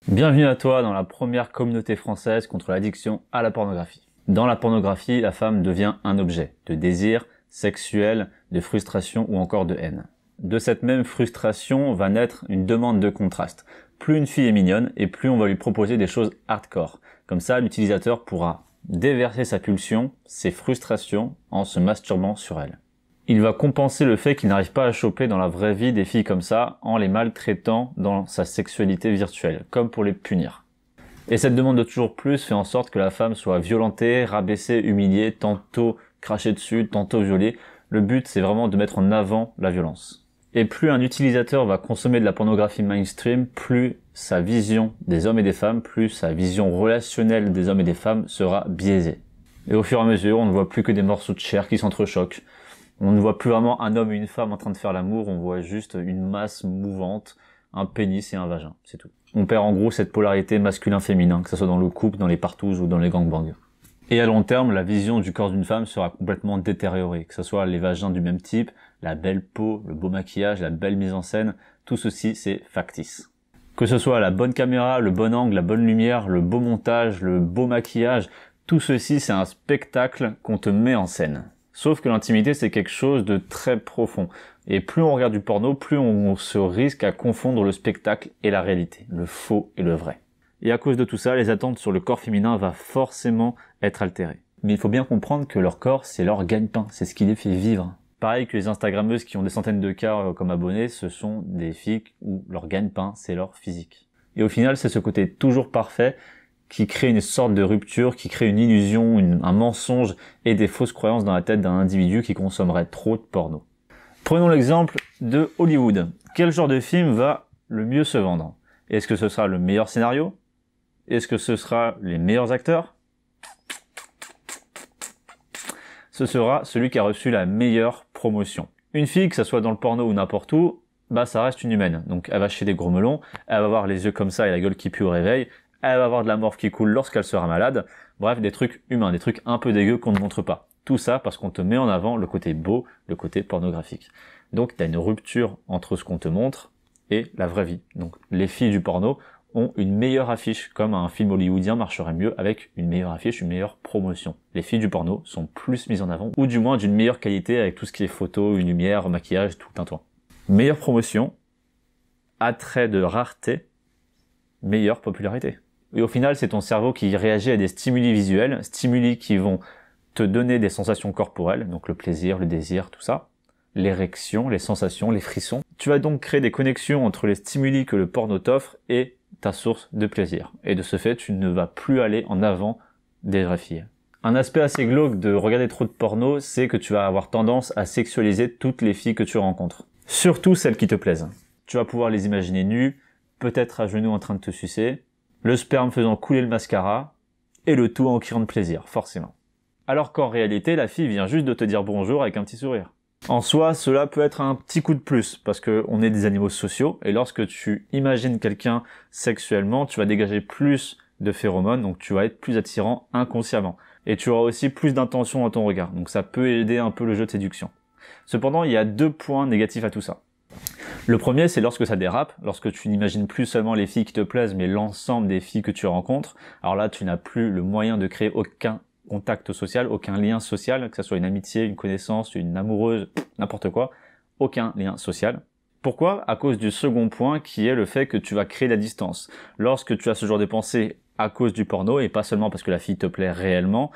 Bienvenue à toi dans la première communauté française contre l'addiction à la pornographie. Dans la pornographie, la femme devient un objet de désir sexuel, de frustration ou encore de haine. De cette même frustration va naître une demande de contraste. Plus une fille est mignonne et plus on va lui proposer des choses hardcore. Comme ça, l'utilisateur pourra déverser sa pulsion, ses frustrations en se masturbant sur elle. Il va compenser le fait qu'il n'arrive pas à choper dans la vraie vie des filles comme ça en les maltraitant dans sa sexualité virtuelle, comme pour les punir. Et cette demande de toujours plus fait en sorte que la femme soit violentée, rabaissée, humiliée, tantôt crachée dessus, tantôt violée. Le but, c'est vraiment de mettre en avant la violence. Et plus un utilisateur va consommer de la pornographie mainstream, plus sa vision des hommes et des femmes, plus sa vision relationnelle des hommes et des femmes sera biaisée. Et au fur et à mesure, on ne voit plus que des morceaux de chair qui s'entrechoquent. On ne voit plus vraiment un homme et une femme en train de faire l'amour, on voit juste une masse mouvante, un pénis et un vagin, c'est tout. On perd en gros cette polarité masculin-féminin, que ce soit dans le couple, dans les partous ou dans les gangbangs. Et à long terme, la vision du corps d'une femme sera complètement détériorée, que ce soit les vagins du même type, la belle peau, le beau maquillage, la belle mise en scène, tout ceci c'est factice. Que ce soit la bonne caméra, le bon angle, la bonne lumière, le beau montage, le beau maquillage, tout ceci c'est un spectacle qu'on te met en scène. Sauf que l'intimité, c'est quelque chose de très profond. Et plus on regarde du porno, plus on se risque à confondre le spectacle et la réalité, le faux et le vrai. Et à cause de tout ça, les attentes sur le corps féminin vont forcément être altérées. Mais il faut bien comprendre que leur corps, c'est leur gagne-pain, c'est ce qui les fait vivre. Pareil que les Instagrammeuses qui ont des centaines de cas comme abonnés, ce sont des filles où leur gagne-pain, c'est leur physique. Et au final, c'est ce côté toujours parfait qui crée une sorte de rupture, qui crée une illusion, un mensonge et des fausses croyances dans la tête d'un individu qui consommerait trop de porno. Prenons l'exemple de Hollywood. Quel genre de film va le mieux se vendre? Est-ce que ce sera le meilleur scénario? Est-ce que ce sera les meilleurs acteurs? Ce sera celui qui a reçu la meilleure promotion. Une fille, que ce soit dans le porno ou n'importe où, ça reste une humaine. Donc elle va chier des gros melons, elle va avoir les yeux comme ça et la gueule qui pue au réveil, elle va avoir de la morve qui coule lorsqu'elle sera malade, bref, des trucs humains, des trucs un peu dégueux qu'on ne montre pas. Tout ça parce qu'on te met en avant le côté beau, le côté pornographique. Donc t'as une rupture entre ce qu'on te montre et la vraie vie. Donc les filles du porno ont une meilleure affiche, comme un film hollywoodien marcherait mieux avec une meilleure affiche, une meilleure promotion. Les filles du porno sont plus mises en avant, ou du moins d'une meilleure qualité avec tout ce qui est photo, une lumière, maquillage, tout le tintouin. Meilleure promotion, attrait de rareté, meilleure popularité. Et au final, c'est ton cerveau qui réagit à des stimuli visuels, stimuli qui vont te donner des sensations corporelles, donc le plaisir, le désir, tout ça, l'érection, les sensations, les frissons. Tu vas donc créer des connexions entre les stimuli que le porno t'offre et ta source de plaisir. Et de ce fait, tu ne vas plus aller en avant des vraies filles. Un aspect assez glauque de regarder trop de porno, c'est que tu vas avoir tendance à sexualiser toutes les filles que tu rencontres. Surtout celles qui te plaisent. Tu vas pouvoir les imaginer nues, peut-être à genoux en train de te sucer, le sperme faisant couler le mascara, et le tout en criant de plaisir, forcément. Alors qu'en réalité, la fille vient juste de te dire bonjour avec un petit sourire. En soi, cela peut être un petit coup de plus, parce qu'on est des animaux sociaux, et lorsque tu imagines quelqu'un sexuellement, tu vas dégager plus de phéromones, donc tu vas être plus attirant inconsciemment. Et tu auras aussi plus d'intention dans ton regard, donc ça peut aider un peu le jeu de séduction. Cependant, il y a 2 points négatifs à tout ça. Le premier, c'est lorsque ça dérape, lorsque tu n'imagines plus seulement les filles qui te plaisent, mais l'ensemble des filles que tu rencontres. Alors là, tu n'as plus le moyen de créer aucun contact social, aucun lien social, que ce soit une amitié, une connaissance, une amoureuse, n'importe quoi, aucun lien social. Pourquoi? À cause du second point, qui est le fait que tu vas créer la distance. Lorsque tu as ce genre de pensée à cause du porno, et pas seulement parce que la fille te plaît réellement,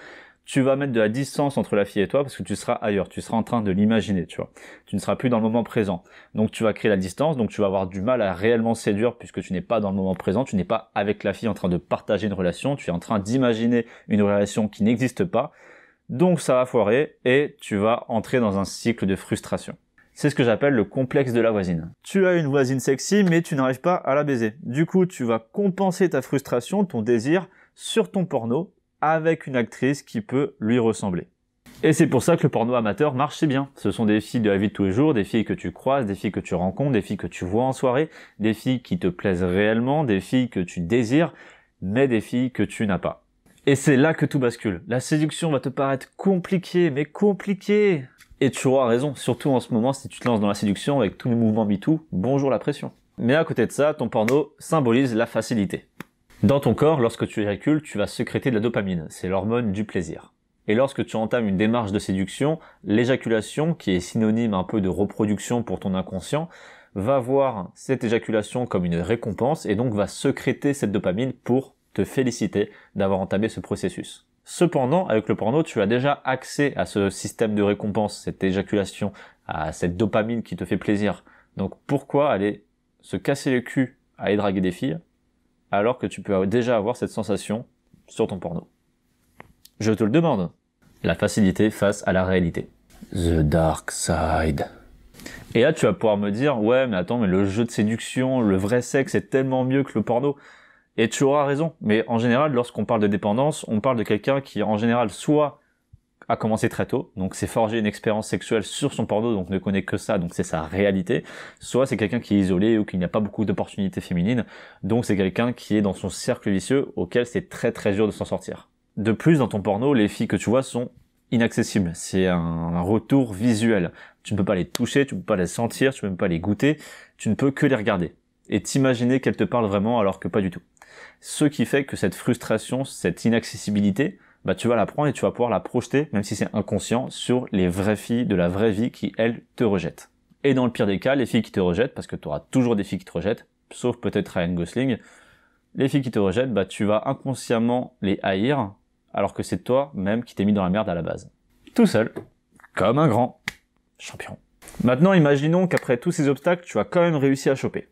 tu vas mettre de la distance entre la fille et toi parce que tu seras ailleurs, tu seras en train de l'imaginer, tu vois. Tu ne seras plus dans le moment présent. Donc tu vas créer la distance, donc tu vas avoir du mal à réellement séduire puisque tu n'es pas dans le moment présent, tu n'es pas avec la fille en train de partager une relation, tu es en train d'imaginer une relation qui n'existe pas. Donc ça va foirer et tu vas entrer dans un cycle de frustration. C'est ce que j'appelle le complexe de la voisine. Tu as une voisine sexy mais tu n'arrives pas à la baiser. Du coup, tu vas compenser ta frustration, ton désir sur ton porno avec une actrice qui peut lui ressembler. Et c'est pour ça que le porno amateur marche si bien. Ce sont des filles de la vie de tous les jours, des filles que tu croises, des filles que tu rencontres, des filles que tu vois en soirée, des filles qui te plaisent réellement, des filles que tu désires, mais des filles que tu n'as pas. Et c'est là que tout bascule. La séduction va te paraître compliquée, mais compliquée. Et tu auras raison, surtout en ce moment si tu te lances dans la séduction avec tous les mouvements MeToo, bonjour la pression. Mais à côté de ça, ton porno symbolise la facilité. Dans ton corps, lorsque tu éjacules, tu vas sécréter de la dopamine, c'est l'hormone du plaisir. Et lorsque tu entames une démarche de séduction, l'éjaculation, qui est synonyme un peu de reproduction pour ton inconscient, va voir cette éjaculation comme une récompense et donc va sécréter cette dopamine pour te féliciter d'avoir entamé ce processus. Cependant, avec le porno, tu as déjà accès à ce système de récompense, cette éjaculation, à cette dopamine qui te fait plaisir. Donc pourquoi aller se casser le cul à aller draguer des filles alors que tu peux déjà avoir cette sensation sur ton porno? Je te le demande. La facilité face à la réalité. The dark side. Et là, tu vas pouvoir me dire, ouais, mais attends, mais le jeu de séduction, le vrai sexe est tellement mieux que le porno. Et tu auras raison. Mais en général, lorsqu'on parle de dépendance, on parle de quelqu'un qui, en général, soit a commencé très tôt, donc s'est forgé une expérience sexuelle sur son porno, donc ne connaît que ça, donc c'est sa réalité, soit c'est quelqu'un qui est isolé ou qui n'a pas beaucoup d'opportunités féminines, donc c'est quelqu'un qui est dans son cercle vicieux auquel c'est très très dur de s'en sortir. De plus, dans ton porno, les filles que tu vois sont inaccessibles. C'est un retour visuel. Tu ne peux pas les toucher, tu ne peux pas les sentir, tu ne peux même pas les goûter, tu ne peux que les regarder. Et t'imaginer qu'elles te parlent vraiment alors que pas du tout. Ce qui fait que cette frustration, cette inaccessibilité, bah tu vas la prendre et tu vas pouvoir la projeter, même si c'est inconscient, sur les vraies filles de la vraie vie qui, elles, te rejettent. Et dans le pire des cas, les filles qui te rejettent, parce que tu auras toujours des filles qui te rejettent, sauf peut-être Ryan Gosling, les filles qui te rejettent, bah tu vas inconsciemment les haïr, alors que c'est toi même qui t'es mis dans la merde à la base. Tout seul, comme un grand champion. Maintenant, imaginons qu'après tous ces obstacles, tu as quand même réussi à choper.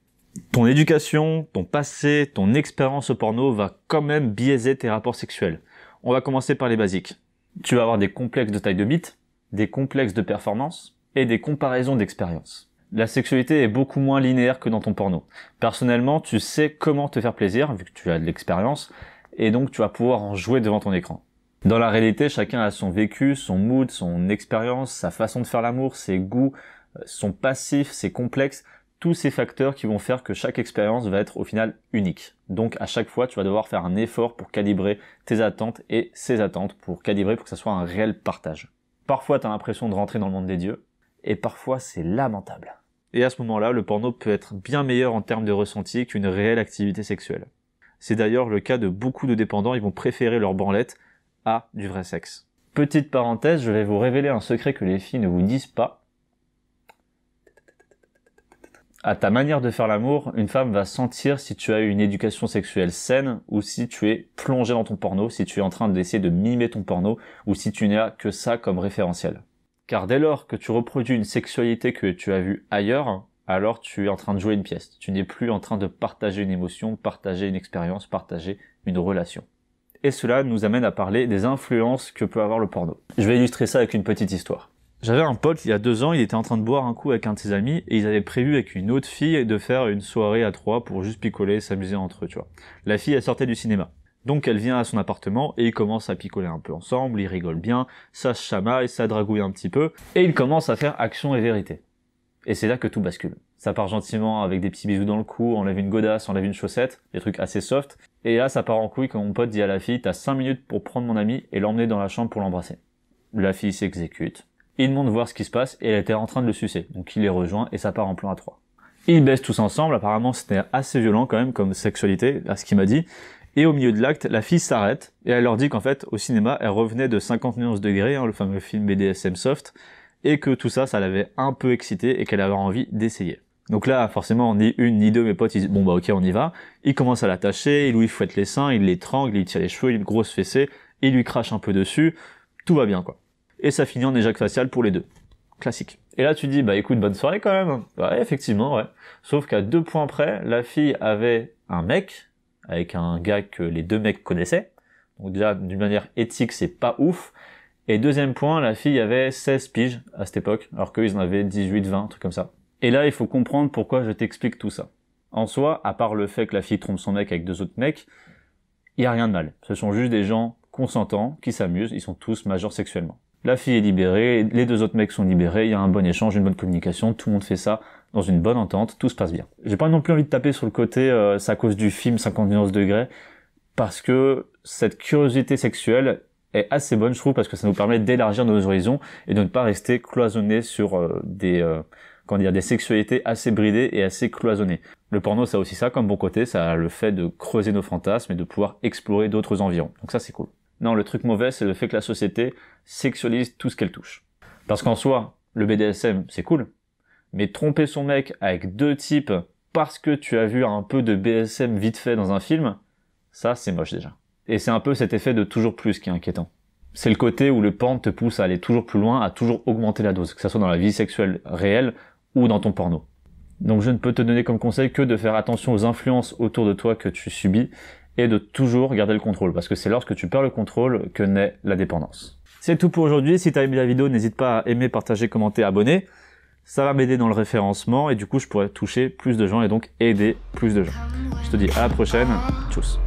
Ton éducation, ton passé, ton expérience au porno va quand même biaiser tes rapports sexuels. On va commencer par les basiques. Tu vas avoir des complexes de taille de bite, des complexes de performance et des comparaisons d'expérience. La sexualité est beaucoup moins linéaire que dans ton porno. Personnellement, tu sais comment te faire plaisir, vu que tu as de l'expérience, et donc tu vas pouvoir en jouer devant ton écran. Dans la réalité, chacun a son vécu, son mood, son expérience, sa façon de faire l'amour, ses goûts, son passif, ses complexes, tous ces facteurs qui vont faire que chaque expérience va être au final unique. Donc à chaque fois, tu vas devoir faire un effort pour calibrer tes attentes et ses attentes, pour calibrer pour que ça soit un réel partage. Parfois, tu as l'impression de rentrer dans le monde des dieux, et parfois c'est lamentable. Et à ce moment-là, le porno peut être bien meilleur en termes de ressenti qu'une réelle activité sexuelle. C'est d'ailleurs le cas de beaucoup de dépendants, ils vont préférer leur branlette à du vrai sexe. Petite parenthèse, je vais vous révéler un secret que les filles ne vous disent pas. À ta manière de faire l'amour, une femme va sentir si tu as eu une éducation sexuelle saine ou si tu es plongé dans ton porno, si tu es en train d'essayer de mimer ton porno ou si tu n'as que ça comme référentiel. Car dès lors que tu reproduis une sexualité que tu as vue ailleurs, alors tu es en train de jouer une pièce. Tu n'es plus en train de partager une émotion, partager une expérience, partager une relation. Et cela nous amène à parler des influences que peut avoir le porno. Je vais illustrer ça avec une petite histoire. J'avais un pote, il y a 2 ans, il était en train de boire un coup avec un de ses amis, et ils avaient prévu avec une autre fille de faire une soirée à 3 pour juste picoler, s'amuser entre eux, tu vois. La fille, elle sortait du cinéma. Donc elle vient à son appartement, et ils commencent à picoler un peu ensemble, ils rigolent bien, ça se chamaille, ça dragouille un petit peu, et ils commencent à faire action et vérité. Et c'est là que tout bascule. Ça part gentiment avec des petits bisous dans le cou, on lève une godasse, on lève une chaussette, des trucs assez soft, et là ça part en couille quand mon pote dit à la fille, t'as 5 minutes pour prendre mon ami et l'emmener dans la chambre pour l'embrasser. La fille s'exécute. Il demande de voir ce qui se passe et elle était en train de le sucer. Donc il les rejoint et ça part en plan à 3. Ils baissent tous ensemble, apparemment c'était assez violent quand même comme sexualité, à ce qu'il m'a dit. Et au milieu de l'acte, la fille s'arrête et elle leur dit qu'en fait, au cinéma, elle revenait de 50 nuances degrés, le fameux film BDSM soft, et que tout ça, ça l'avait un peu excité et qu'elle avait envie d'essayer. Donc là, forcément, ni une ni deux, mes potes, ils disent, bon bah ok, on y va. Ils commencent à l'attacher, ils lui fouettent les seins, ils l'étranglent, ils tirent les cheveux, ils grosse fessée, ils lui crachent un peu dessus, tout va bien quoi. Et ça finit en éjac facial pour les deux. Classique. Et là tu dis, bah écoute, bonne soirée quand même. Ouais, effectivement, ouais. Sauf qu'à 2 points près, la fille avait un mec, avec un gars que les 2 mecs connaissaient. Donc déjà, d'une manière éthique, c'est pas ouf. Et deuxième point, la fille avait 16 piges à cette époque, alors qu'eux ils en avaient 18, 20, un truc comme ça. Et là, il faut comprendre pourquoi je t'explique tout ça. En soi, à part le fait que la fille trompe son mec avec 2 autres mecs, il y a rien de mal. Ce sont juste des gens consentants, qui s'amusent, ils sont tous majeurs sexuellement. La fille est libérée, les 2 autres mecs sont libérés, il y a un bon échange, une bonne communication, tout le monde fait ça dans une bonne entente, tout se passe bien. J'ai pas non plus envie de taper sur le côté, c'est à cause du film 50 nuances degrés, parce que cette curiosité sexuelle est assez bonne, je trouve, parce que ça nous permet d'élargir nos horizons et de ne pas rester cloisonnés sur des quand il y a des sexualités assez bridées et assez cloisonnées. Le porno, ça a aussi ça comme bon côté, ça a le fait de creuser nos fantasmes et de pouvoir explorer d'autres environs. Donc ça, c'est cool. Non, le truc mauvais, c'est le fait que la société sexualise tout ce qu'elle touche. Parce qu'en soi, le BDSM, c'est cool, mais tromper son mec avec 2 types parce que tu as vu un peu de BDSM vite fait dans un film, ça, c'est moche déjà. Et c'est un peu cet effet de toujours plus qui est inquiétant. C'est le côté où le porn te pousse à aller toujours plus loin, à toujours augmenter la dose, que ça soit dans la vie sexuelle réelle ou dans ton porno. Donc je ne peux te donner comme conseil que de faire attention aux influences autour de toi que tu subis et de toujours garder le contrôle, parce que c'est lorsque tu perds le contrôle que naît la dépendance. C'est tout pour aujourd'hui. Si tu as aimé la vidéo, n'hésite pas à aimer, partager, commenter, abonner. Ça va m'aider dans le référencement et du coup je pourrais toucher plus de gens et donc aider plus de gens. Je te dis à la prochaine. Tchuss.